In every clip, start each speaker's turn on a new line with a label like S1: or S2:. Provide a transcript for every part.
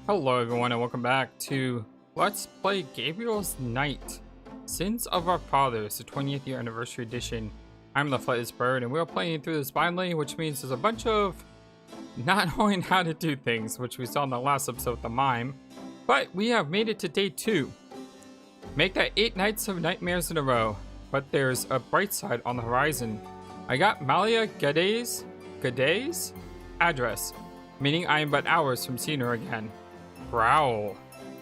S1: Hello everyone and welcome back to Let's Play Gabriel Knight, Sins of Our Fathers, the 20th year anniversary edition. I'm the FlightlessBird and we're playing through this blindly, which means there's a bunch of not knowing how to do things, which we saw in the last episode with the mime. But we have made it to day 2. Make that 8 nights of nightmares in a row, but there's a bright side on the horizon. I got Malia Gaday's address, meaning I am but hours from seeing her again. Growl.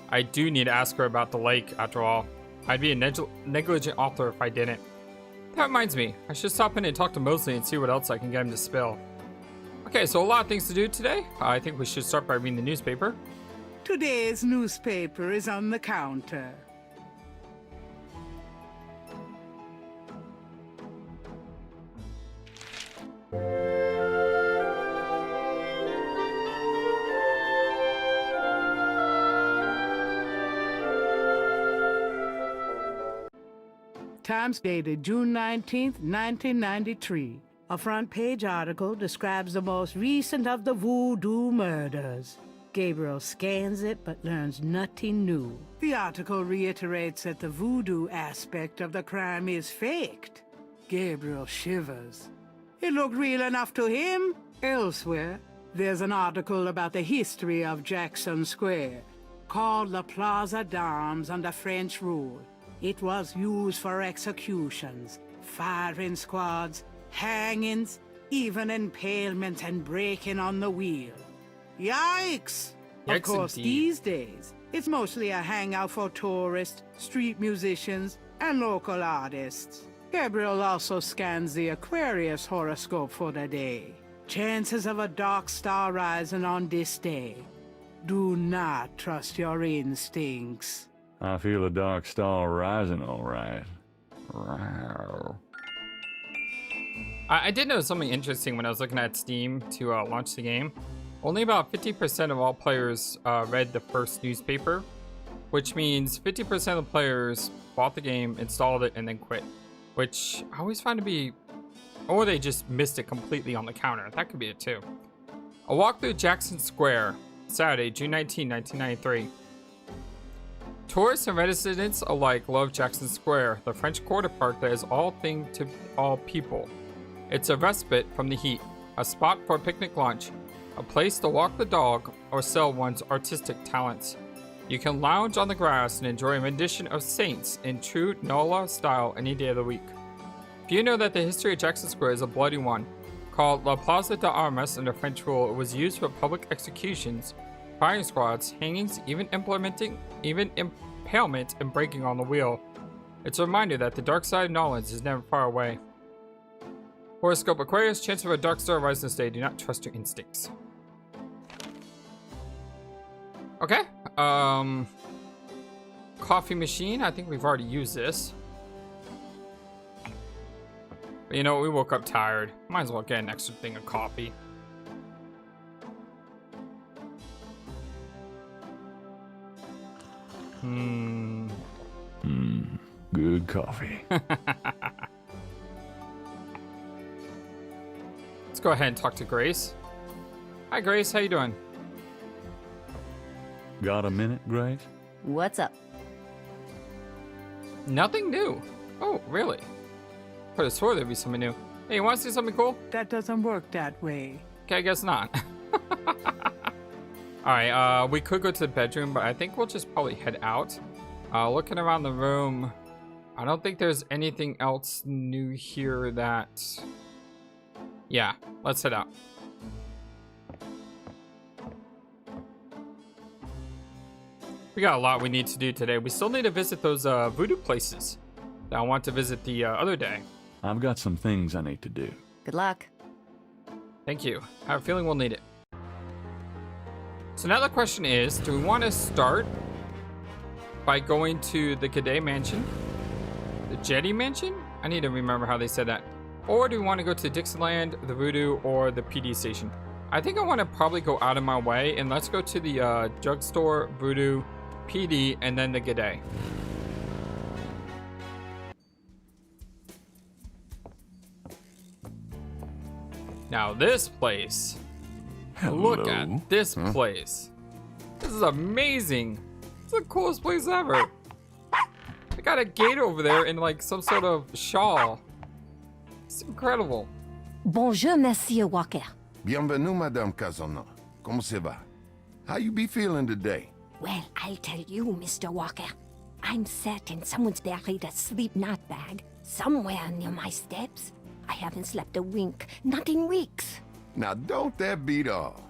S1: I do need to ask her about the lake, after all. I'd be a negligent author if I didn't. That reminds me, I should stop in and talk to Mosley and see what else I can get him to spill. Okay, so a lot of things to do today. I think we should start by reading the newspaper.
S2: Today's newspaper is on the counter. Times dated June 19th, 1993. A front-page article describes the most recent of the Voodoo Murders. Gabriel scans it but learns nothing new. The article reiterates that the voodoo aspect of the crime is faked. Gabriel shivers. It looked real enough to him. Elsewhere, there's an article about the history of Jackson Square, called the Plaza d'Armes under French rule. It was used for executions, firing squads, hangings, even impalement and breaking on the wheel. Yikes! Of course,
S1: indeed.
S2: These days, it's mostly a hangout for tourists, street musicians, and local artists. Gabriel also scans the Aquarius horoscope for the day. Chances of a dark star rising on this day. Do not trust your instincts.
S3: I feel a dark star rising, all right. Rawr.
S1: I did notice something interesting when I was looking at Steam to launch the game. Only about 50% of all players read the first newspaper, which means 50% of the players bought the game, installed it, and then quit. Which I always find to be... Or they just missed it completely on the counter. That could be it too. A walk through Jackson Square, Saturday, June 19, 1993. Tourists and residents alike love Jackson Square, the French Quarter Park that is all thing to all people. It's a respite from the heat, a spot for a picnic lunch, a place to walk the dog or sell one's artistic talents. You can lounge on the grass and enjoy a rendition of Saints in true Nola style any day of the week. Do you know that the history of Jackson Square is a bloody one? Called La Plaza d'Armes under French rule, it was used for public executions, firing squads, hangings, even impalement and breaking on the wheel. It's a reminder that the dark side of knowledge is never far away. Horoscope Aquarius, chance of a dark star rising this day. Do not trust your instincts. Okay. Coffee machine. I think we've already used this. But you know, we woke up tired. Might as well get an extra thing of coffee.
S3: Good coffee.
S1: Let's go ahead and talk to Grace. Hi Grace, how you doing?
S3: Got a minute, Grace?
S4: What's up?
S1: Nothing new. Oh, really? Could have swore there'd be something new. Hey, you want to see something cool?
S2: That doesn't work that way.
S1: Okay, I guess not. Alright, we could go to the bedroom, but I think we'll just probably head out. Looking around the room, I don't think there's anything else new here that... Yeah, let's head out. We got a lot we need to do today. We still need to visit those voodoo places that I want to visit the other day.
S3: I've got some things I need to do.
S4: Good luck.
S1: Thank you. I have a feeling we'll need it. So now the question is, do we want to start by going to the Gaday Mansion? The Jetty Mansion? I need to remember how they said that. Or do we want to go to Dixieland, the Voodoo, or the PD station? I think I want to probably go out of my way, and let's go to the drugstore, Voodoo, PD, and then the Gaday. Now this place.
S3: Hello.
S1: Look at this place. This is amazing. It's the coolest place ever. They got a gate over there in like some sort of shawl. It's incredible.
S4: Bonjour, Monsieur Walker.
S5: Bienvenue, Madame Casona. Comment ça va? How you be feeling today?
S4: Well, I'll tell you, Mr. Walker. I'm certain someone's buried a sleep knot bag somewhere near my steps. I haven't slept a wink, not in weeks.
S5: Now, don't that beat all?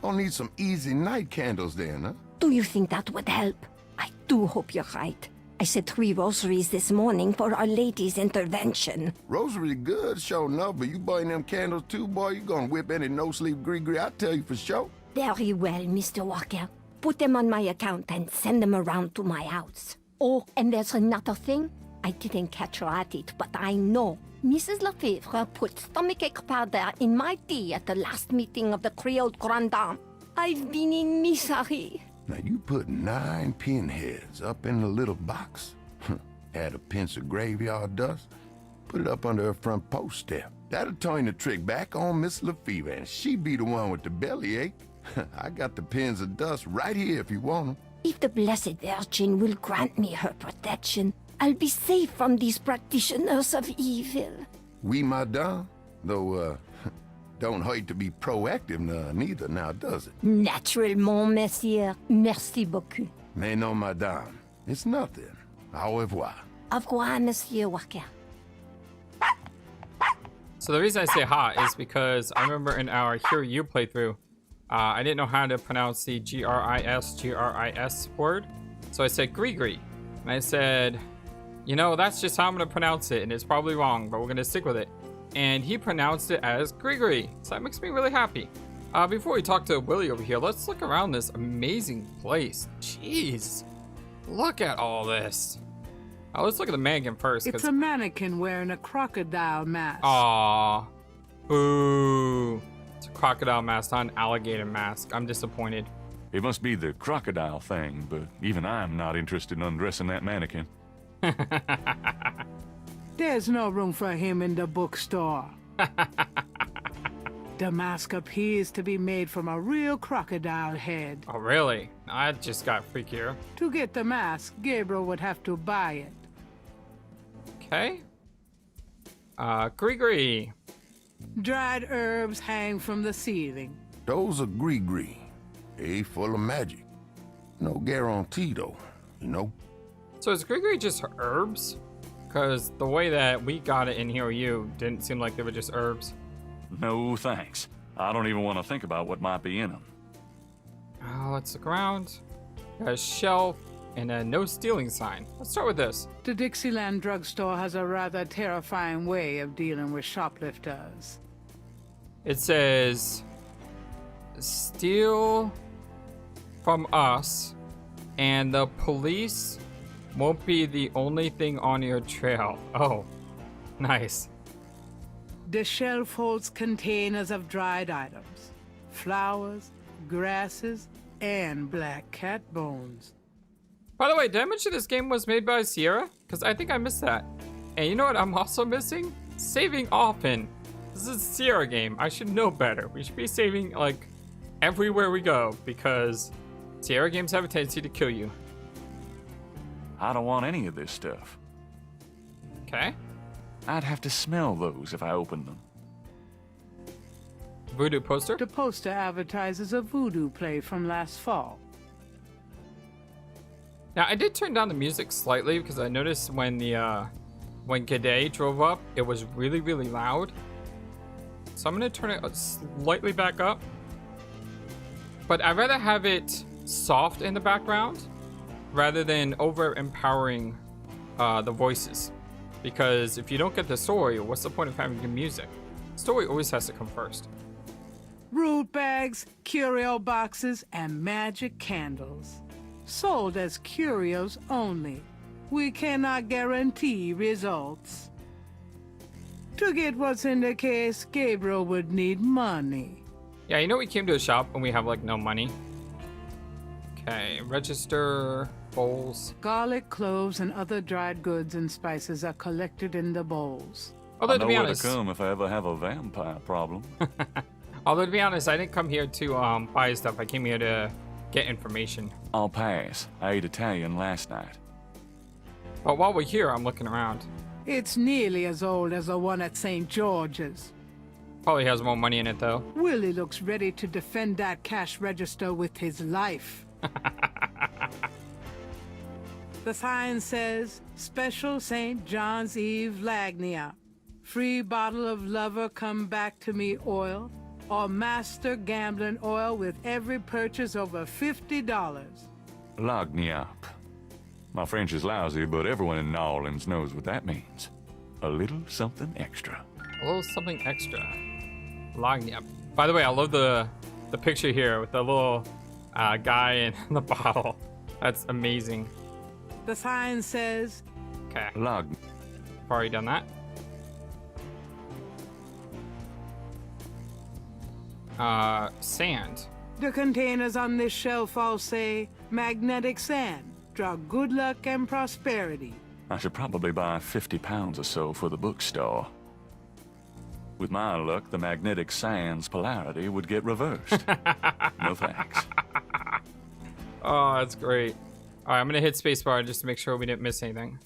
S5: I'll need some easy night candles then, huh?
S4: Do you think that would help? I do hope you're right. I said 3 rosaries this morning for Our Lady's intervention.
S5: Rosary good, sure enough, but you burn them candles too, boy, you gonna whip any no-sleep gree-gree, I tell you for sure.
S4: Very well, Mr. Walker. Put them on my account and send them around to my house. Oh, and there's another thing. I didn't catch her at it, but I know. Mrs. Lefebvre put stomachache powder in my tea at the last meeting of the Creole Grand Dame. I've been in misery.
S5: Now, you put 9 pinheads up in the little box. Add a pinch of graveyard dust, put it up under her front post step. That'll turn the trick back on Miss Lefebvre, and she be the one with the bellyache. I got the pins of dust right here if you want them.
S4: If the Blessed Virgin will grant me her protection, I'll be safe from these practitioners of evil.
S5: Oui, madame. Though, don't hurt to be proactive neither now, does it?
S4: Naturellement, monsieur. Merci beaucoup.
S5: Mais non, madame. It's nothing. Au revoir.
S4: Au revoir, Monsieur Walker.
S1: So the reason I say hot is because I remember in our Hear You playthrough, I didn't know how to pronounce the G-R-I-S word. So I said Gree-Gree. And I said, you know, that's just how I'm going to pronounce it. And it's probably wrong, but we're going to stick with it. And he pronounced it as Gree-Gree. So that makes me really happy. Before we talk to Willie over here, let's look around this amazing place. Jeez. Look at all this. Let's look at the mannequin first.
S2: It's a mannequin wearing a crocodile mask.
S1: Aww. Boo. It's a crocodile mask, not an alligator mask. I'm disappointed.
S3: It must be the crocodile thing, but even I'm not interested in undressing that mannequin.
S2: There's no room for him in the bookstore. The mask appears to be made from a real crocodile head.
S1: Oh, really? I just got freakier.
S2: To get the mask, Gabriel would have to buy it.
S1: Okay. Gree-Gree.
S2: Dried herbs hang from the ceiling.
S5: Those are gree-gree. They full of magic. No guarantee, though, you know?
S1: So is Gree-Gree just herbs? Because the way that we got it in Hear You didn't seem like they were just herbs.
S3: No thanks. I don't even want to think about what might be in them.
S1: Let's look around. Got a shelf and a no stealing sign. Let's start with this.
S2: The Dixieland drugstore has a rather terrifying way of dealing with shoplifters.
S1: It says, steal from us and the police won't be the only thing on your trail. Oh, nice.
S2: The shelf holds containers of dried items, flowers, grasses, and black cat bones.
S1: By the way, did I mention this game was made by Sierra? Because I think I missed that. And you know what I'm also missing? Saving often. This is a Sierra game. I should know better. We should be saving, like, everywhere we go. Because Sierra games have a tendency to kill you.
S3: I don't want any of this stuff.
S1: Okay.
S3: I'd have to smell those if I opened them.
S1: Voodoo poster?
S2: The poster advertises a voodoo play from last fall.
S1: Now, I did turn down the music slightly because I noticed when the, when G'day drove up, it was really, really loud. So I'm going to turn it slightly back up. But I'd rather have it soft in the background rather than over-empowering the voices. Because if you don't get the story, what's the point of having the music? Story always has to come first.
S2: Root bags, curio boxes, and magic candles. Sold as curios only. We cannot guarantee results. To get what's in the case, Gabriel would need money.
S1: Yeah, you know we came to a shop and we have like no money. Okay, register, bowls.
S2: Garlic, cloves, and other dried goods and spices are collected in the bowls.
S1: Although
S3: I
S1: to
S3: know
S1: be
S3: where
S1: honest,
S3: to come if I ever have a vampire problem.
S1: I didn't come here to buy stuff. I came here to get information.
S3: I'll pass. I ate Italian last night.
S1: But while we're here, I'm looking around.
S2: It's nearly as old as the one at St. George's.
S1: Probably has more money in it, though.
S2: Willie looks ready to defend that cash register with his life. The sign says, Special St. John's Eve Lagnia. Free bottle of Lover Come Back to Me oil, or Master Gambling oil with every purchase over $50.
S3: Log me up. My French is lousy, but everyone in New Orleans knows what that means. A little something extra.
S1: A little something extra. Lagnia. By the way, I love the picture here with the little guy in the bottle. That's amazing.
S2: The sign says,
S1: Okay,
S3: Log.
S1: I've already done that. Sand.
S2: the containers on this shelf all say, magnetic sand, draw good luck and prosperity.
S3: I should probably buy 50 pounds or so for the bookstore. With my luck, the magnetic sand's polarity would get reversed. No thanks.
S1: Oh, that's great. All right, I'm gonna hit spacebar just to make sure we didn't miss anything.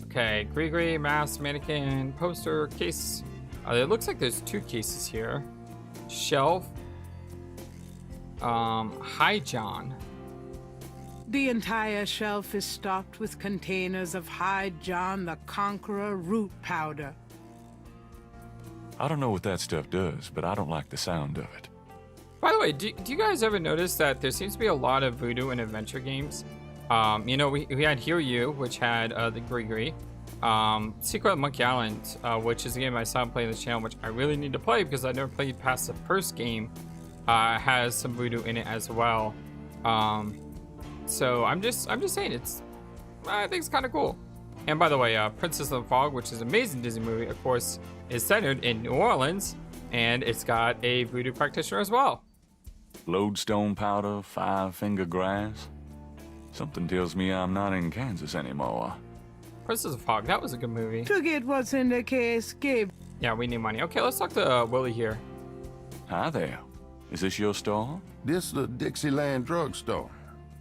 S1: Okay, Grigri, mask, mannequin, poster, case. It looks like there's two cases here. Shelf. Hi, John.
S2: The entire shelf is stocked with containers of High John the Conqueror root powder.
S3: I don't know what that stuff does, but I don't like the sound of it.
S1: By the way, do you guys ever notice that there seems to be a lot of voodoo and adventure games? You know, we had Hear You, which had the Grigri. Secret of Monkey Island, which is a game I saw him play on the channel, which I really need to play because I never played past the first game, has some voodoo in it as well. So I'm just saying I think it's kind of cool. And by the way, Princess of the Fog, which is an amazing Disney movie, of course, is centered in New Orleans, and it's got a voodoo practitioner as well.
S3: Lodestone powder, five-finger grass. Something tells me I'm not in Kansas anymore.
S1: Princess of the Fog, that was a good movie.
S2: Forget what's in the case, Gabe.
S1: Yeah, we need money. Okay, let's talk to Willie here.
S3: Hi there. Is this your store?
S5: This is the Dixieland drugstore,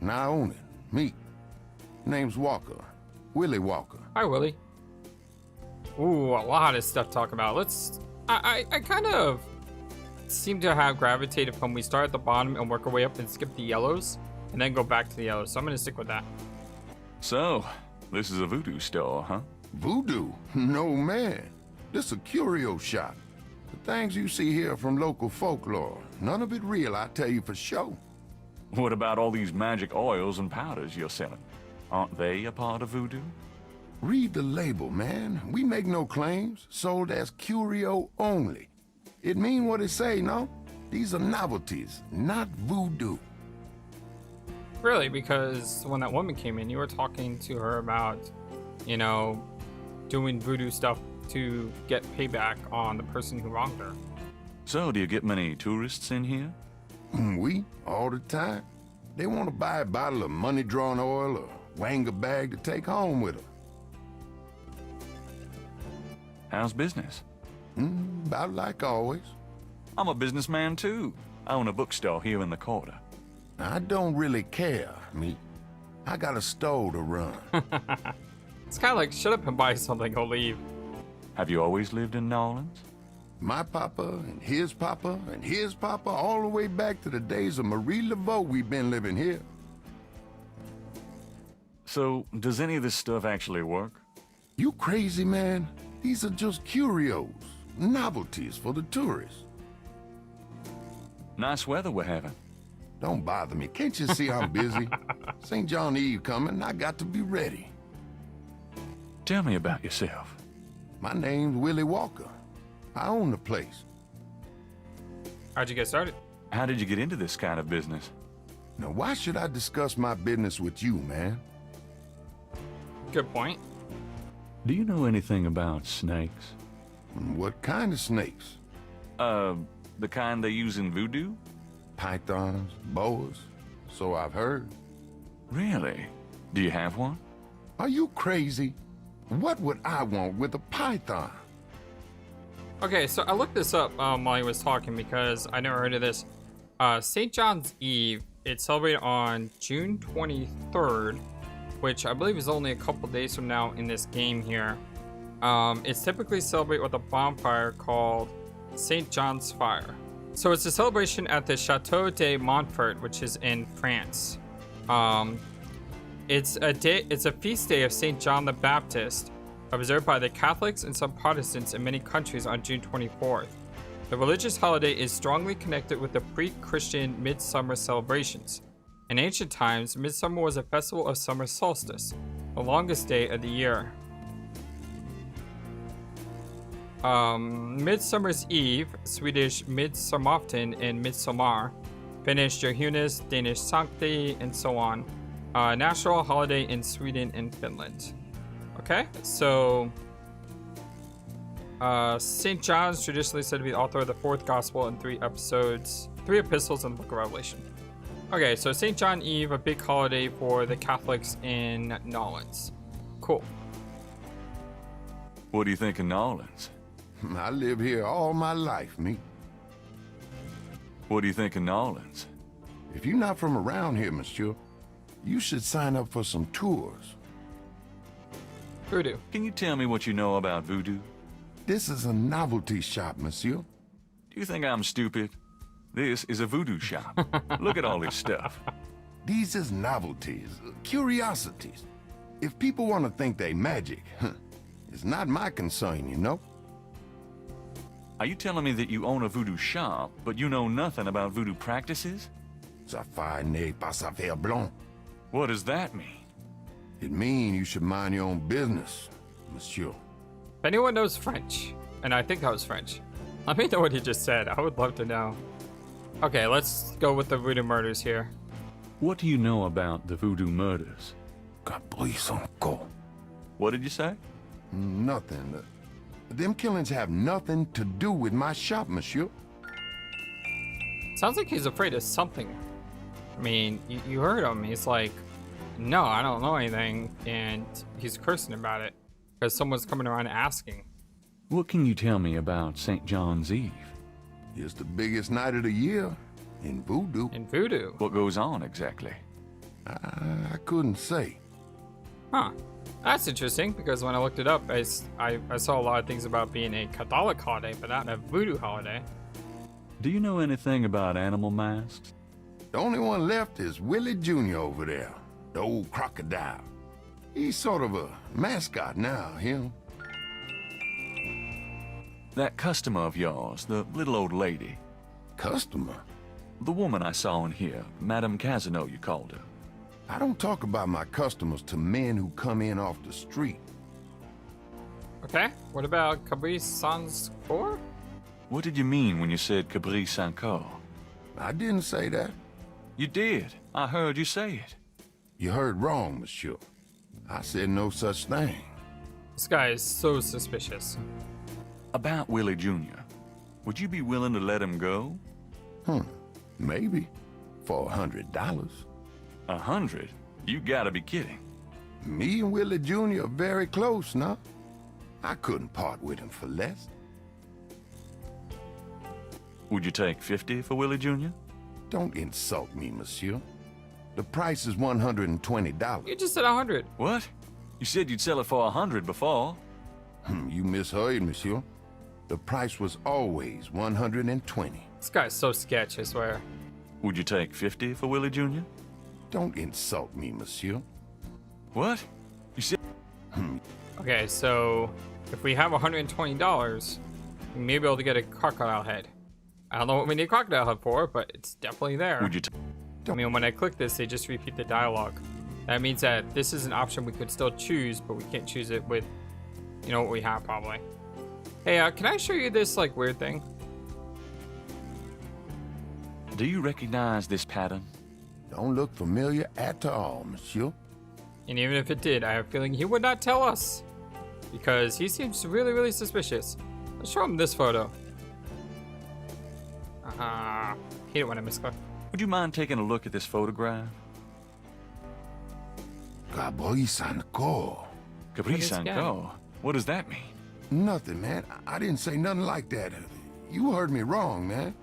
S5: and I own it. Me. Name's Walker. Willie Walker.
S1: Hi, Willie. Ooh, a lot of stuff to talk about. I kind of seem to have gravitated from we start at the bottom and work our way up and skip the yellows, and then go back to the yellows. So I'm going to stick with that.
S3: So, this is a voodoo store, huh?
S5: Voodoo? No, man. This a curio shop. The things you see here from local folklore. None of it real, I tell you for sure.
S3: What about all these magic oils and powders you're selling? Aren't they a part of voodoo?
S5: Read the label, man. We make no claims. Sold as curio only. It mean what it say, no? These are novelties, not voodoo.
S1: Really, because when that woman came in, you were talking to her about, you know, doing voodoo stuff to get payback on the person who wronged her.
S3: So, do you get many tourists in here?
S5: We, all the time. They want to buy a bottle of money-drawn oil or wang a bag to take home with them.
S3: How's business?
S5: About like always.
S3: I'm a businessman too. I own a bookstore here in the quarter.
S5: I don't really care, me. I got a store to run.
S1: It's kind of like, shut up and buy something, go leave.
S3: Have you always lived in New Orleans?
S5: My papa and his papa and his papa, all the way back to the days of Marie Laveau, we've been living here.
S3: So, does any of this stuff actually work?
S5: You crazy, man? These are just curios, novelties for the tourists.
S3: Nice weather we're having.
S5: Don't bother me. Can't you see I'm busy? St. John Eve coming, I got to be ready.
S3: Tell me about yourself.
S5: My name's Willie Walker. I own the place.
S1: How'd you get started?
S3: How did you get into this kind of business?
S5: Now, why should I discuss my business with you, man?
S1: Good point.
S3: Do you know anything about snakes?
S5: What kind of snakes?
S3: The kind they use in voodoo?
S5: Pythons, boas, so I've heard.
S3: Really? Do you have one?
S5: Are you crazy? What would I want with a python?
S1: Okay, so I looked this up while he was talking because I never heard of this. St. John's Eve it's celebrated on June 23rd, which I believe is only a couple days from now in this game here. It's typically celebrated with a bonfire called St. John's Fire. So it's a celebration at the Chateau de Montfort, which is in France. It's a feast day of St. John the Baptist, observed by the Catholics and some Protestants in many countries on June 24th. The religious holiday is strongly connected with the pre-Christian midsummer celebrations. In ancient times, midsummer was a festival of summer solstice, the longest day of the year. Midsummer's Eve, Swedish Midsommarafton and Midsommar, Finnish Johannes, Danish Sankti, and so on. National holiday in Sweden and Finland. Okay, so St. John's traditionally said to be the author of the fourth gospel and three epistles in the book of Revelation. Okay, so St. John Eve, a big holiday for the Catholics in Nolans. Cool.
S3: What do you think of Nolans?
S5: I live here all my life, me.
S3: What do you think of Nolans?
S5: If you're not from around here, monsieur, you should sign up for some tours.
S1: Voodoo.
S3: Can you tell me what you know about voodoo?
S5: This is a novelty shop, monsieur.
S3: Do you think I'm stupid? This is a voodoo shop. Look at all this stuff.
S5: These is novelties, curiosities. If people want to think they magic, it's not my concern, you know?
S3: Are you telling me that you own a voodoo shop, but you know nothing about voodoo practices?
S5: Ça n'est pas affaire blanc.
S3: What does that mean?
S5: It means you should mind your own business, monsieur.
S1: If anyone knows French, and I think that was French, let me know what he just said. I would love to know. Okay, let's go with the Voodoo Murders here.
S3: What do you know about the Voodoo Murders?
S5: Caprice encore.
S3: What did you say?
S5: Nothing. Them killings have nothing to do with my shop, monsieur.
S1: Sounds like he's afraid of something. I mean, you heard him. He's like, no, I don't know anything. And he's cursing about it because someone's coming around asking.
S3: What can you tell me about St. John's Eve?
S5: It's the biggest night of the year in voodoo.
S1: In voodoo?
S3: What goes on exactly?
S5: I couldn't say.
S1: Huh. That's interesting because when I looked it up, I saw a lot of things about being a Catholic holiday, but not a voodoo holiday.
S3: Do you know anything about animal masks?
S5: The only one left is Willie Jr. over there, the old crocodile. He's sort of a mascot now, him.
S3: That customer of yours, the little old lady.
S5: Customer?
S3: The woman I saw in here, Madame Casino, you called her.
S5: I don't talk about my customers to men who come in off the street.
S1: Okay, what about Caprice Sans Corps?
S3: What did you mean when you said Caprice Encore?
S5: I didn't say that.
S3: You did. I heard you say it.
S5: You heard wrong, monsieur. I said no such thing.
S1: This guy is so suspicious.
S3: About Willie Jr., would you be willing to let him go?
S5: Maybe. For $100.
S3: 100? You gotta be kidding.
S5: Me and Willie Jr. are very close now. I couldn't part with him for less.
S3: Would you take 50 for Willie Jr.?
S5: Don't insult me, monsieur. The price is $120.
S1: You just said 100.
S3: What? You said you'd sell it for 100 before.
S5: You misheard, monsieur. The price was always $120.
S1: This guy's so sketch, I swear.
S3: Would you take 50 for Willie Jr.?
S5: Don't insult me, monsieur.
S3: What? You said...
S1: Okay, so if we have $120, we may be able to get a crocodile head. I don't know what we need a crocodile head for, but it's definitely there.
S3: Would you
S1: I mean, when I click this, they just repeat the dialogue. That means that this is an option we could still choose, but we can't choose it with, you know, what we have probably. Hey, can I show you this, like, weird thing?
S3: Do you recognize this pattern?
S5: Don't look familiar at all, monsieur.
S1: And even if it did, I have a feeling he would not tell us. Because he seems really, really suspicious. Let's show him this photo. Hate it when I misclick.
S3: Would you mind taking a look at this photograph?
S5: Caprice encore.
S3: Caprice
S1: What is
S3: encore? What does that mean?
S5: Nothing, man. I didn't say nothing like that. You heard me wrong, man.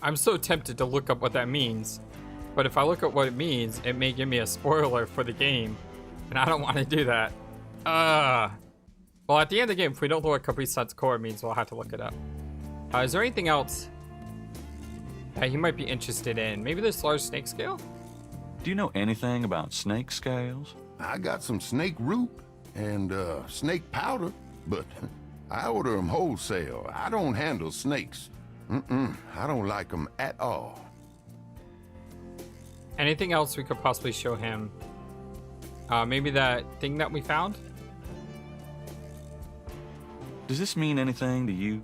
S1: I'm so tempted to look up what that means. but if I look at what it means, it may give me a spoiler for the game, and I don't want to do that. Well, at the end of the game, if we don't know what Capri Sun's core means, we'll have to look it up. Is there anything else that he might be interested in? Maybe this large snake scale?
S3: Do you know anything about snake scales?
S5: I got some snake root and snake powder, but I order them wholesale. I don't handle snakes. I don't like them at all.
S1: Anything else we could possibly show him? Maybe that thing that we found?
S3: Does this mean anything to you?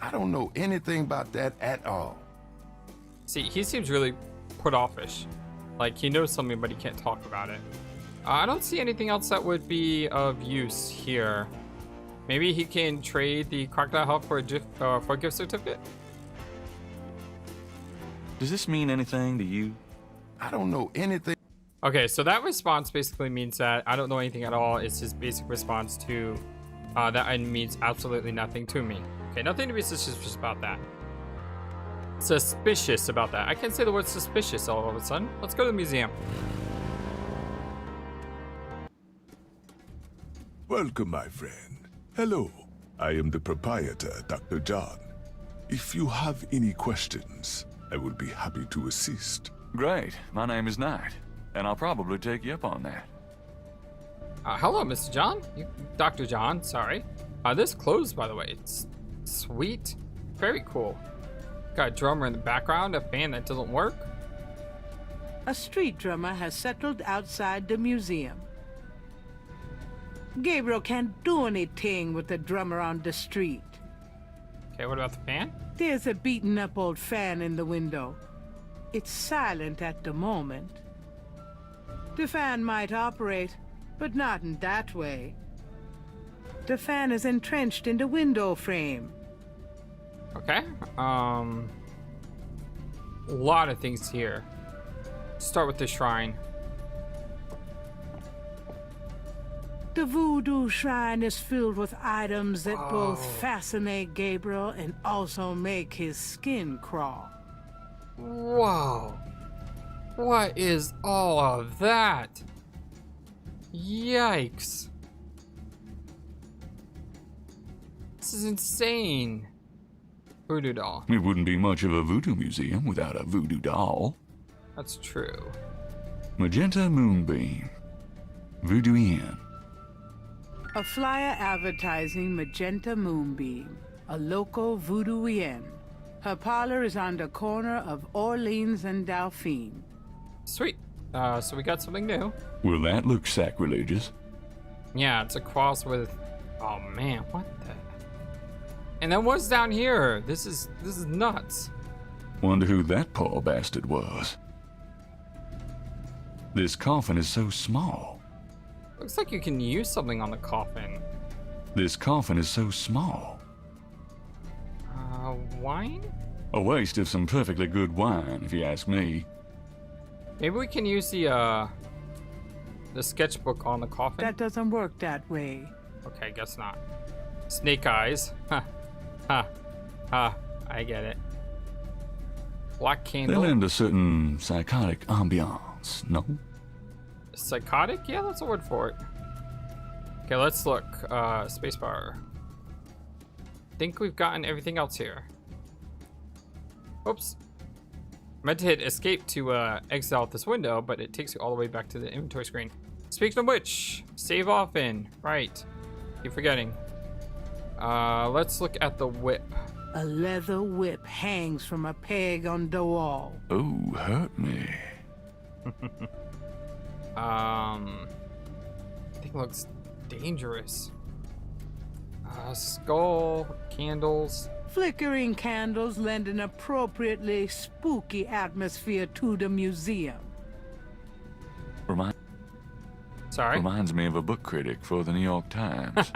S5: I don't know anything about that at all.
S1: See, he seems really put offish. Like he knows something, but he can't talk about it. I don't see anything else that would be of use here. Maybe he can trade the crocodile huff for a gift certificate?
S3: Does this mean anything to you?
S5: I don't know anything.
S1: Okay, so that response basically means that I don't know anything at all. It's his basic response to that means absolutely nothing to me. Okay, nothing to be suspicious about that. Suspicious about that. I can't say the word suspicious all of a sudden. Let's go to the museum.
S6: Welcome, my friend. Hello. I am the proprietor, Dr. John. If you have any questions, I will be happy to assist.
S3: Great. My name is Knight, and I'll probably take you up on that.
S1: Hello, Mr. John. Dr. John, sorry. This clothes, by the way, it's sweet. Very cool. Got a drummer in the background, a fan that doesn't work.
S2: A street drummer has settled outside the museum. Gabriel can't do anything with the drummer on the street.
S1: Okay, what about the fan?
S2: There's a beaten-up old fan in the window. It's silent at the moment. The fan might operate, but not in that way. The fan is entrenched in the window frame.
S1: Okay. A lot of things here. Start with the shrine.
S2: The voodoo shrine is filled with items that both fascinate Gabriel and also make his skin crawl.
S1: Whoa. What is all of that? Yikes. This is insane. Voodoo doll.
S3: It wouldn't be much of a voodoo museum without a voodoo doll.
S1: That's true.
S3: Magenta Moonbeam. Voodoo Inn.
S2: A flyer advertising Magenta Moonbeam, a local voodoo inn. Her parlor is on the corner of Orleans and Dauphine.
S1: Sweet. So we got something new.
S3: Will that look sacrilegious?
S1: Yeah, it's a cross with... Oh man, what the... And then what's down here? This is nuts.
S3: Wonder who that poor bastard was. This coffin is so small.
S1: Looks like you can use something on the coffin.
S3: This coffin is so small.
S1: Wine?
S3: A waste of some perfectly good wine, if you ask me.
S1: Maybe we can use the sketchbook on the coffin.
S2: That doesn't work that way.
S1: Okay, guess not. Snake eyes. I get it. Black
S3: They
S1: candle.
S3: lend a certain psychotic ambiance, no?
S1: Psychotic? Yeah, that's a word for it. Okay, let's look. Spacebar. Think we've gotten everything else here. Oops. Meant to hit escape to exit out this window, but it takes you all the way back to the inventory screen. Speaking of which, save often. Right. Keep forgetting. Let's look at the whip.
S2: A leather whip hangs from a peg on the wall.
S3: Oh, hurt me.
S1: I think it looks dangerous. Skull, candles.
S2: Flickering candles lend an appropriately spooky atmosphere to the museum.
S1: Sorry?
S3: Reminds me of a book critic for the New York Times.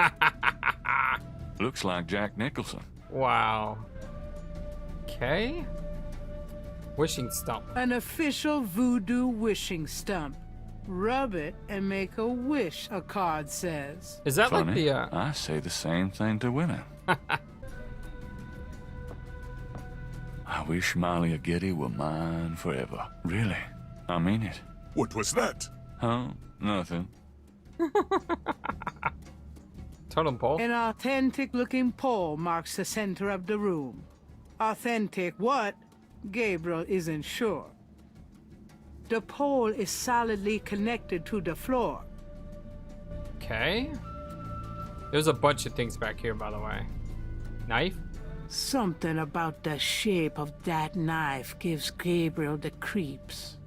S3: Looks like Jack Nicholson.
S1: Wow. Okay. Wishing stump.
S2: An official voodoo wishing stump. Rub it and make a wish, a card says.
S1: Is that
S3: Funny,
S1: like the
S3: I say the same thing to women. I wish Malia Getty were mine forever. Really. I mean it.
S6: What was that?
S3: Huh? Nothing.
S1: Totem pole.
S2: An authentic-looking pole marks the center of the room. Authentic what? Gabriel isn't sure. The pole is solidly connected to the floor.
S1: Okay. There's a bunch of things back here, by the way. Knife?
S2: Something about the shape of that knife gives Gabriel the creeps.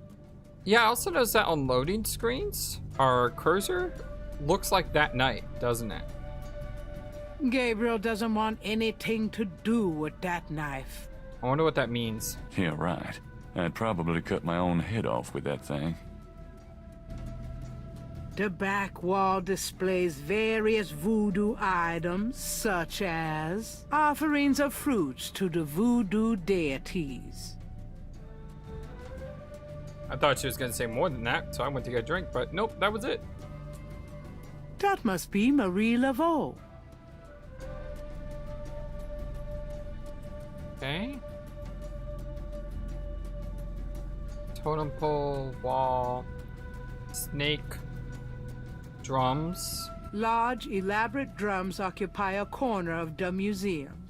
S1: Yeah, I also noticed that on loading screens, our cursor looks like that knife, doesn't it?
S2: Gabriel doesn't want anything to do with that knife.
S1: I wonder what that means.
S3: Yeah, right. I'd probably cut my own head off with that thing.
S2: The back wall displays various voodoo items, such as offerings of fruits to the voodoo deities.
S1: I thought she was going to say more than that, so I went to get a drink, but nope, that was it.
S2: That must be Marie Laveau.
S1: Okay. Totem pole, wall, snake, drums.
S2: Large, elaborate drums occupy a corner of the museum.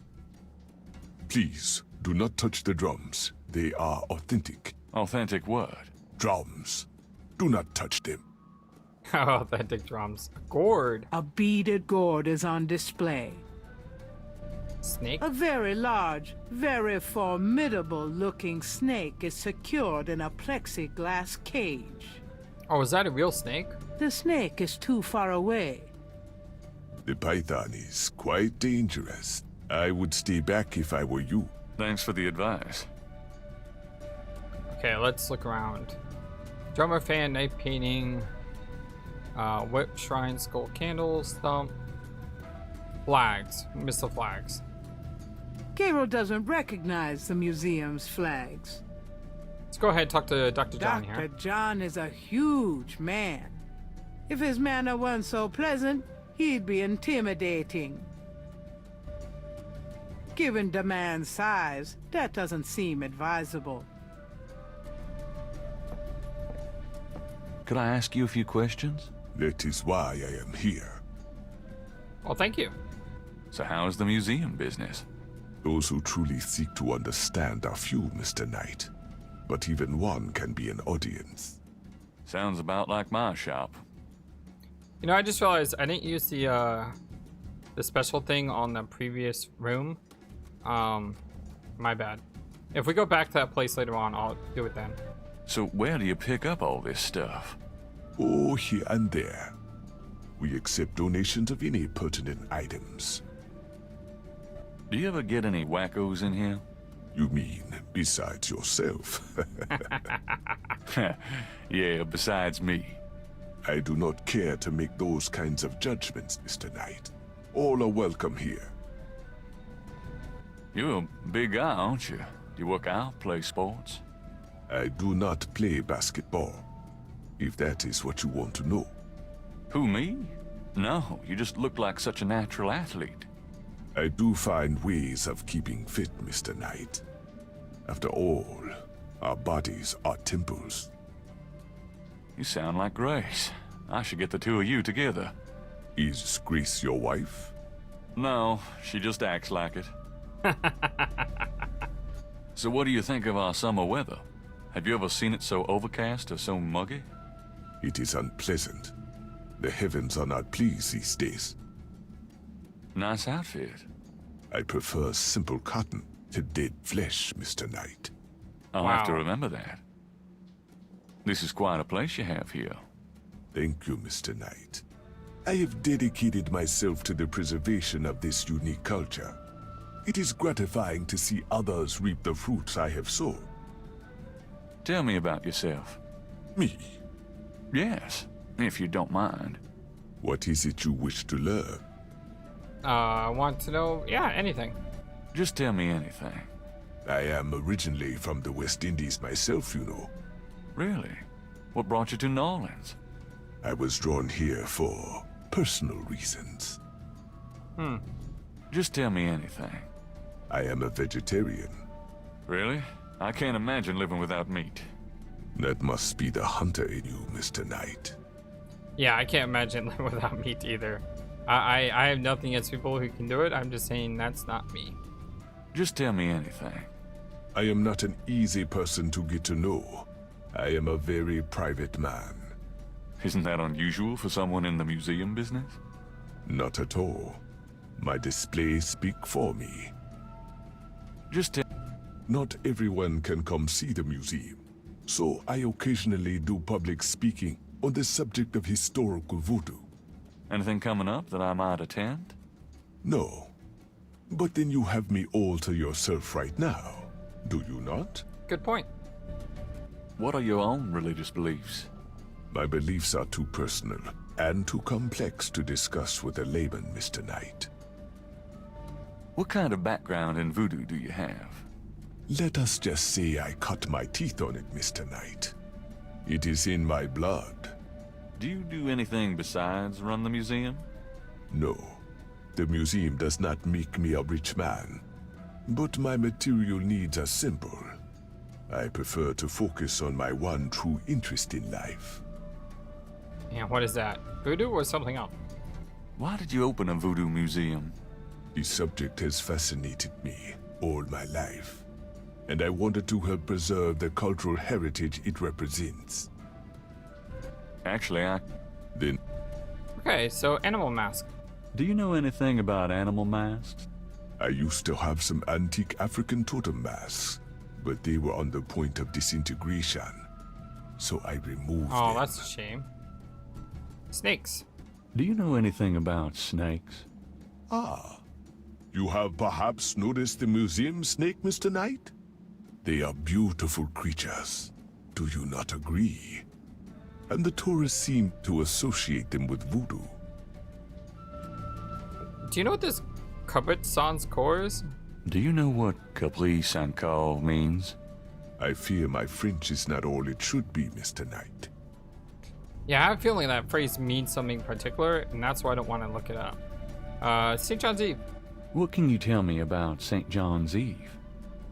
S6: Please, do not touch the drums. They are authentic.
S3: Authentic what?
S6: Drums. Do not touch them.
S1: Authentic drums. Gourd.
S2: A beaded gourd is on display.
S1: Snake.
S2: A very large, very formidable-looking snake is secured in a plexiglass cage.
S1: Oh, is that a real snake?
S2: The snake is too far away.
S6: The python is quite dangerous. I would stay back if I were you.
S3: Thanks for the advice.
S1: Okay, let's look around. Drummer fan, knife painting, whip, shrine, skull, candles, thump, flags. Missed the flags.
S2: Gabriel doesn't recognize the museum's flags.
S1: Let's go ahead and talk to Dr. John
S2: Dr.
S1: here.
S2: John is a huge man. If his manner weren't so pleasant, he'd be intimidating. Given the man's size, that doesn't seem advisable.
S3: Could I ask you a few questions?
S6: That is why I am here.
S1: Well, thank you.
S3: So how's the museum business?
S6: Those who truly seek to understand are few, Mr. Knight. But even one can be an audience.
S3: Sounds about like my shop.
S1: You know, I just realized I didn't use the special thing on the previous room. My bad. If we go back to that place later on, I'll do it then.
S3: So where do you pick up all this stuff?
S6: Oh, here and there. We accept donations of any pertinent items.
S3: Do you ever get any wackos in here?
S6: You mean besides yourself?
S3: Yeah, besides me.
S6: I do not care to make those kinds of judgments, Mr. Knight. All are welcome here.
S3: You're a big guy, aren't you? Do you work out, play sports?
S6: I do not play basketball, if that is what you want to know.
S3: Who, me? No, you just look like such a natural athlete.
S6: I do find ways of keeping fit, Mr. Knight. After all, our bodies are temples.
S3: You sound like Grace. I should get the two of you together.
S6: Is Grace your wife?
S3: No, she just acts like it. So what do you think of our summer weather? Have you ever seen it so overcast or so muggy?
S6: It is unpleasant. The heavens are not pleased these days.
S3: Nice outfit.
S6: I prefer simple cotton to dead flesh, Mr. Knight.
S3: I'll have to
S1: Wow.
S3: remember that. This is quite a place you have here.
S6: Thank you, Mr. Knight. I have dedicated myself to the preservation of this unique culture. It is gratifying to see others reap the fruits I have sown.
S3: Tell me about yourself.
S6: Me?
S3: Yes, if you don't mind.
S6: What is it you wish to learn?
S1: I want to know, yeah, anything.
S3: Just tell me anything.
S6: I am originally from the West Indies myself, you know.
S3: Really? What brought you to New Orleans?
S6: I was drawn here for personal reasons.
S3: Just tell me anything.
S6: I am a vegetarian.
S3: Really? I can't imagine living without meat.
S6: That must be the hunter in you, Mr. Knight.
S1: Yeah, I can't imagine living without meat either. I have nothing against people who can do it. I'm just saying that's not me.
S3: Just tell me anything.
S6: I am not an easy person to get to know. I am a very private man.
S3: Isn't that unusual for someone in the museum business?
S6: Not at all. My displays speak for me.
S3: Just tell...
S6: Not everyone can come see the museum, so I occasionally do public speaking on the subject of historical voodoo.
S3: Anything coming up that I might attend?
S6: No. But then you have me all to yourself right now, do you not?
S1: Good point.
S3: What are your own religious beliefs?
S6: My beliefs are too personal and too complex to discuss with a layman, Mr. Knight.
S3: What kind of background in voodoo do you have?
S6: Let us just say I cut my teeth on it, Mr. Knight. It is in my blood.
S3: Do you do anything besides run the museum?
S6: No. The museum does not make me a rich man. But my material needs are simple. I prefer to focus on my one true interest in life.
S1: And what is that? Voodoo or something else?
S3: Why did you open a voodoo museum?
S6: The subject has fascinated me all my life, and I wanted to help preserve the cultural heritage it represents.
S3: Actually,
S6: Then,
S1: Okay, so animal mask.
S3: do you know anything about animal masks?
S6: I used to have some antique African totem masks, but they were on the point of disintegration, so I removed
S1: Oh,
S6: them.
S1: that's a shame. Snakes.
S3: Do you know anything about snakes?
S6: Ah, you have perhaps noticed the museum snake, Mr. Knight? They are beautiful creatures. Do you not agree? And the tourists seem to associate them with voodoo.
S1: Do you know what this Kabut Sans Core is?
S3: Do you know what caprice and call means?
S6: I fear my French is not all it should be, Mr. Knight.
S1: Yeah, I have a feeling that phrase means something particular, and that's why I don't want to look it up. St. John's Eve.
S3: What can you tell me about St. John's Eve?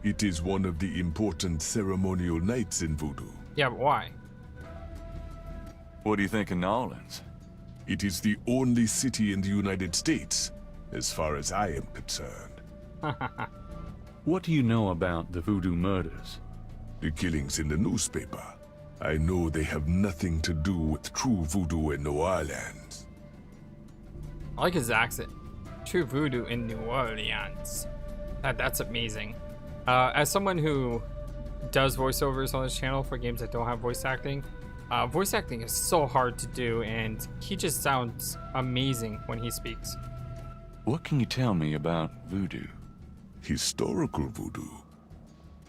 S6: It is one of the important ceremonial nights in voodoo.
S1: Yeah, but why?
S3: What do you think of New Orleans?
S6: It is the only city in the United States, as far as I am concerned.
S3: What do you know about the Voodoo Murders?
S6: The killings in the newspaper. I know they have nothing to do with true voodoo in New Orleans.
S1: I like his accent. True voodoo in New Orleans. That's amazing. As someone who does voiceovers on this channel for games that don't have voice acting is so hard to do, and he just sounds amazing when he speaks.
S3: What can you tell me about voodoo?
S6: Historical voodoo,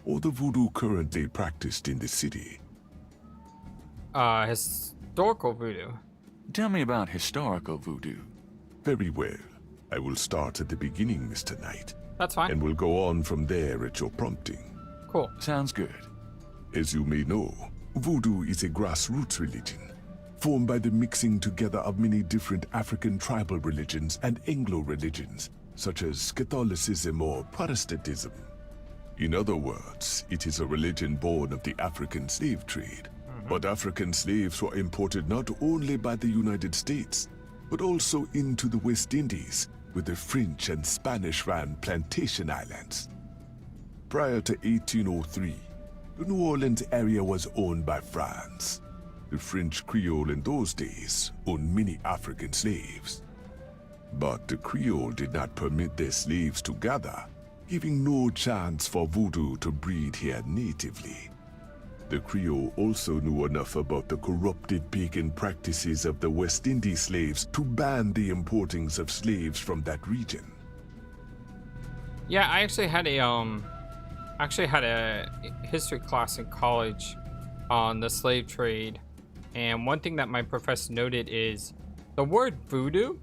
S6: or the voodoo currently practiced in the city.
S1: Historical voodoo.
S3: Tell me about historical voodoo.
S6: Very well. I will start at the beginning, Mr. Knight,
S1: That's fine.
S6: and will go on from there at your prompting.
S1: Cool.
S3: Sounds good.
S6: As you may know, voodoo is a grassroots religion, formed by the mixing together of many different African tribal religions and Anglo religions, such as Catholicism or Protestantism. In other words, it is a religion born of the African slave trade. But African slaves were imported not only by the United States, but also into the West Indies, with the French and Spanish-ran plantation islands. Prior to 1803, the New Orleans area was owned by France. The French Creole in those days owned many African slaves. But the Creole did not permit their slaves to gather, giving no chance for voodoo to breed here natively. The Creole also knew enough about the corrupted pagan practices of the West Indies slaves to ban the importings of slaves from that region.
S1: Yeah, I actually had a history class in college on the slave trade, and one thing that my professor noted is the word voodoo.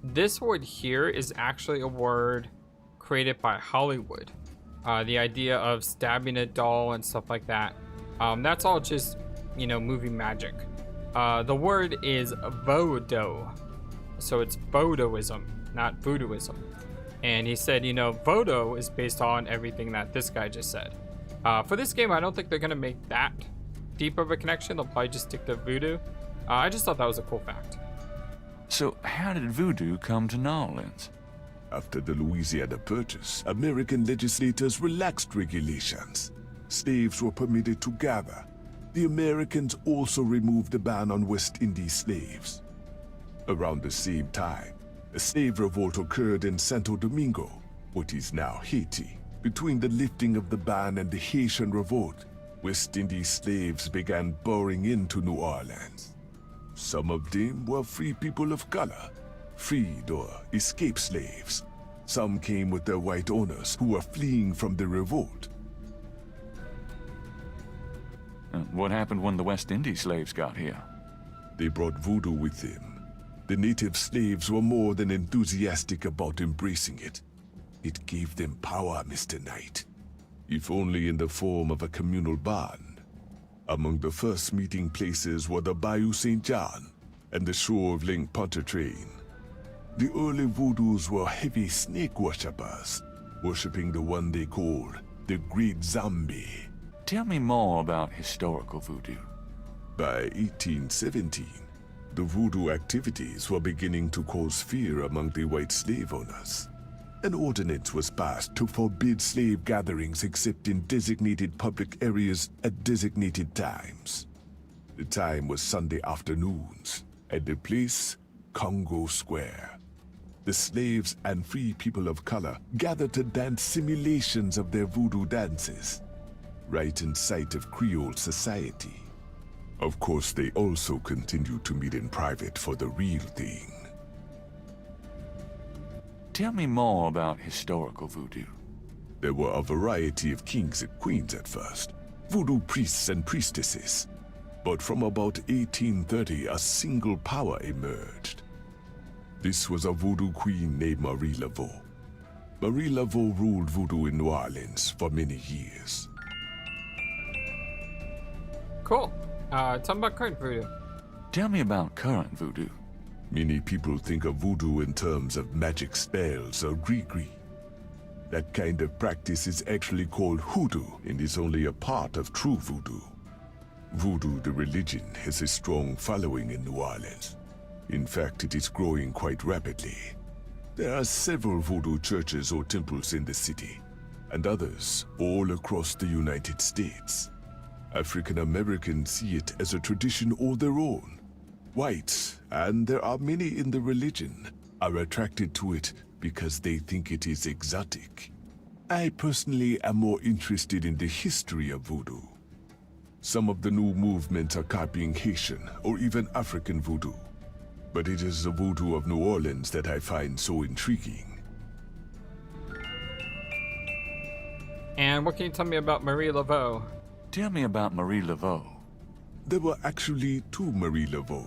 S1: This word here is actually a word created by Hollywood. The idea of stabbing a doll and stuff like that. That's all just, movie magic. The word is voodoo. So it's voodooism, not voodooism. And he said, voodoo is based on everything that this guy just said. For this game, I don't think they're going to make that deep of a connection. They'll probably just stick to voodoo. I just thought that was a cool fact.
S3: So how did voodoo come to New Orleans?
S6: After the Louisiana Purchase, American legislators relaxed regulations. Slaves were permitted to gather. The Americans also removed the ban on West Indies slaves. Around the same time, a slave revolt occurred in Santo Domingo, what is now Haiti. Between the lifting of the ban and the Haitian Revolt, West Indies slaves began pouring into New Orleans. Some of them were free people of color, freed or escaped slaves. Some came with their white owners who were fleeing from the revolt.
S3: What happened when the West Indies slaves got here?
S6: They brought voodoo with them. The native slaves were more than enthusiastic about embracing it. It gave them power, Mr. Knight, if only in the form of a communal bond. Among the first meeting places were the Bayou St. John and the shore of Lake Pontchartrain. The early voodoos were heavy snake worshippers, worshipping the one they called the Great Zombie.
S3: Tell me more about historical voodoo.
S6: By 1817, the voodoo activities were beginning to cause fear among the white slave owners. An ordinance was passed to forbid slave gatherings except in designated public areas at designated times. The time was Sunday afternoons, and the place, Congo Square. The slaves and free people of color gathered to dance simulations of their voodoo dances, right in sight of Creole society. Of course, they also continued to meet in private for the real thing.
S3: Tell me more about historical voodoo.
S6: There were a variety of kings and queens at first, voodoo priests and priestesses. But from about 1830, a single power emerged. This was a voodoo queen named Marie Laveau. Marie Laveau ruled voodoo in New Orleans for many years.
S1: Cool. Tell me about current voodoo.
S3: Tell me about current voodoo.
S6: Many people think of voodoo in terms of magic spells or gree-gree. That kind of practice is actually called hoodoo and is only a part of true voodoo. Voodoo, the religion, has a strong following in New Orleans. In fact, it is growing quite rapidly. There are several voodoo churches or temples in the city, and others all across the United States. African Americans see it as a tradition all their own. Whites, and there are many in the religion, are attracted to it because they think it is exotic. I personally am more interested in the history of voodoo. Some of the new movements are copying Haitian or even African voodoo, but it is the voodoo of New Orleans that I find so intriguing.
S1: And what can you tell me about Marie Laveau?
S3: Tell me about Marie Laveau.
S6: There were actually two Marie Laveaux,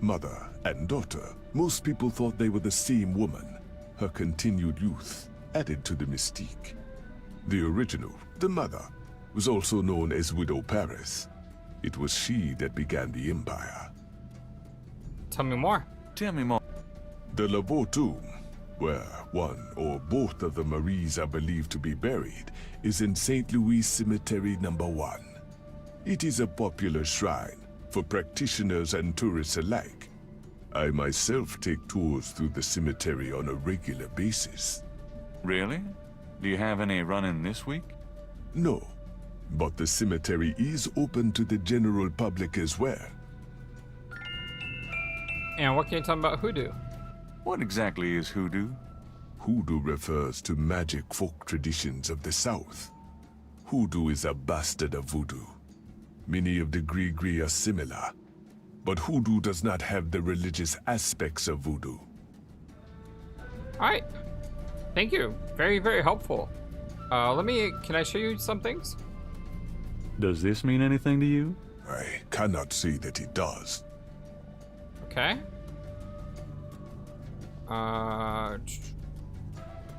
S6: mother and daughter. Most people thought they were the same woman. Her continued youth added to the mystique. The original, the mother, was also known as Widow Paris. It was she that began the empire.
S1: Tell me more.
S3: Tell me more.
S6: The Laveau tomb, where one or both of the Maries are believed to be buried, is in St. Louis Cemetery No. 1. It is a popular shrine for practitioners and tourists alike. I myself take tours through the cemetery on a regular basis.
S3: Really? Do you have any run-in this week?
S6: No, but the cemetery is open to the general public as well.
S1: And what can you tell me about hoodoo?
S3: What exactly is hoodoo?
S6: Hoodoo refers to magic folk traditions of the South. Hoodoo is a bastard of voodoo. Many of the gree-gree are similar, but hoodoo does not have the religious aspects of voodoo.
S1: Alright. Thank you. Very, very helpful. Can I show you some things?
S3: Does this mean anything to you?
S6: I cannot say that it does.
S1: Okay.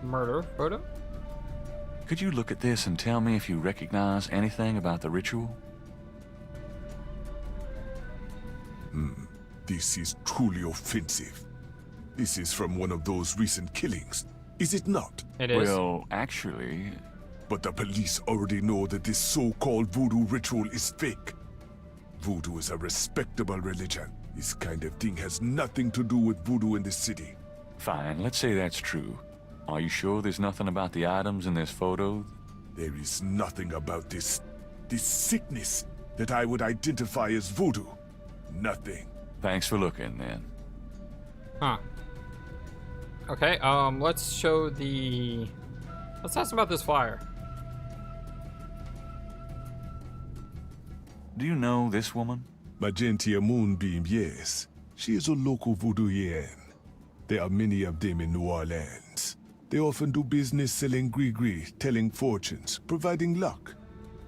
S1: Murder photo?
S3: Could you look at this and tell me if you recognize anything about the ritual?
S6: This is truly offensive. This is from one of those recent killings, is it not?
S1: It is.
S3: Well, actually...
S6: But the police already know that this so-called voodoo ritual is fake. Voodoo is a respectable religion. This kind of thing has nothing to do with voodoo in this city.
S3: Fine, let's say that's true. Are you sure there's nothing about the items in this photo?
S6: There is nothing about this sickness that I would identify as voodoo. Nothing.
S3: Thanks for looking, then.
S1: Huh. Okay, let's show the... Let's ask about this flyer.
S3: Do you know this woman?
S6: Magentia Moonbeam, yes. She is a local voodooian. There are many of them in New Orleans. They often do business selling gris-gris, telling fortunes, providing luck,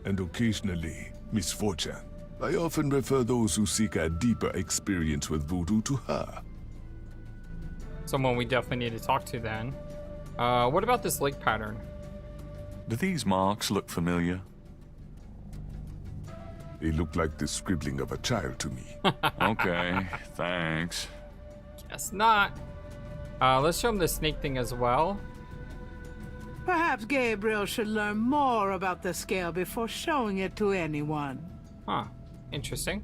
S6: and occasionally misfortune. I often refer those who seek a deeper experience with voodoo to her.
S1: Someone we definitely need to talk to then. What about this lake pattern?
S3: Do these marks look familiar?
S6: They look like the scribbling of a child to me.
S3: Okay, thanks.
S1: Guess not. Let's show him the snake thing as well.
S2: Perhaps Gabriel should learn more about the scale before showing it to anyone.
S1: Huh. Interesting.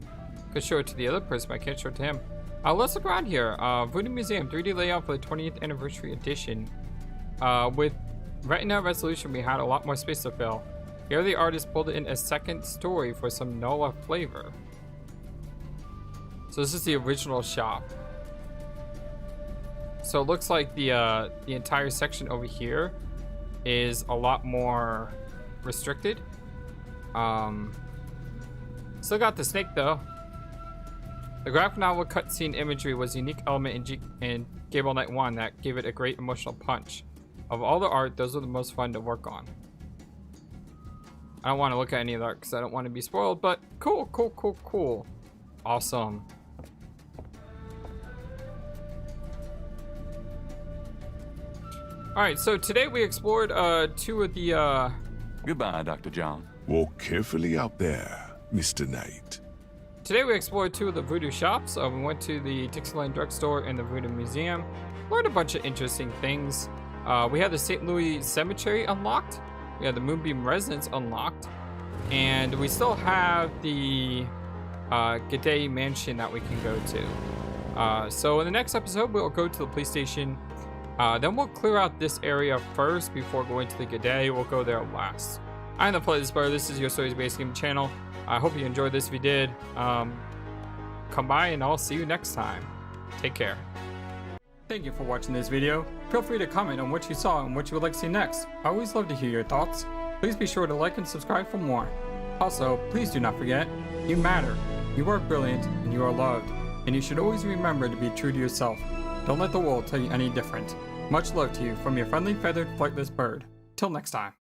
S1: Could show it to the other person, but I can't show it to him. Let's look around here. Voodoo Museum 3D layout for the 20th anniversary edition. With Retina resolution, we had a lot more space to fill. Here the artist pulled in a second story for some NOLA flavor. So this is the original shop. So it looks like the entire section over here is a lot more restricted. Still got the snake though. The graphic novel cutscene imagery was a unique element in Gabriel Knight 1 that gave it a great emotional punch. Of all the art, those are the most fun to work on. I don't want to look at any of that because I don't want to be spoiled, but cool, cool, cool, cool. Awesome. Alright, so today we explored two of the
S3: Goodbye, Dr. John.
S6: Walk carefully out there, Mr. Knight.
S1: Today we explored two of the voodoo shops. We went to the Dixieland drugstore and the Voodoo Museum. Learned a bunch of interesting things. We had the St. Louis Cemetery unlocked. We had the Moonbeam Residence unlocked. And we still have the G'day Mansion that we can go to. So in the next episode, we'll go to the police station. Then we'll clear out this area first before going to the G'day. We'll go there last. I'm the FlightlessBird. This is your Stories Based Game channel. I hope you enjoyed this. If you did, come by and I'll see you next time. Take care. Thank you for watching this video. Feel free to comment on what you saw and what you would like to see next. I always love to hear your thoughts. Please be sure to like and subscribe for more. Also, please do not forget, you matter. You are brilliant and you are loved. And you should always remember to be true to yourself. Don't let the world tell you any different. Much love to you from your friendly feathered flightless bird. Till next time.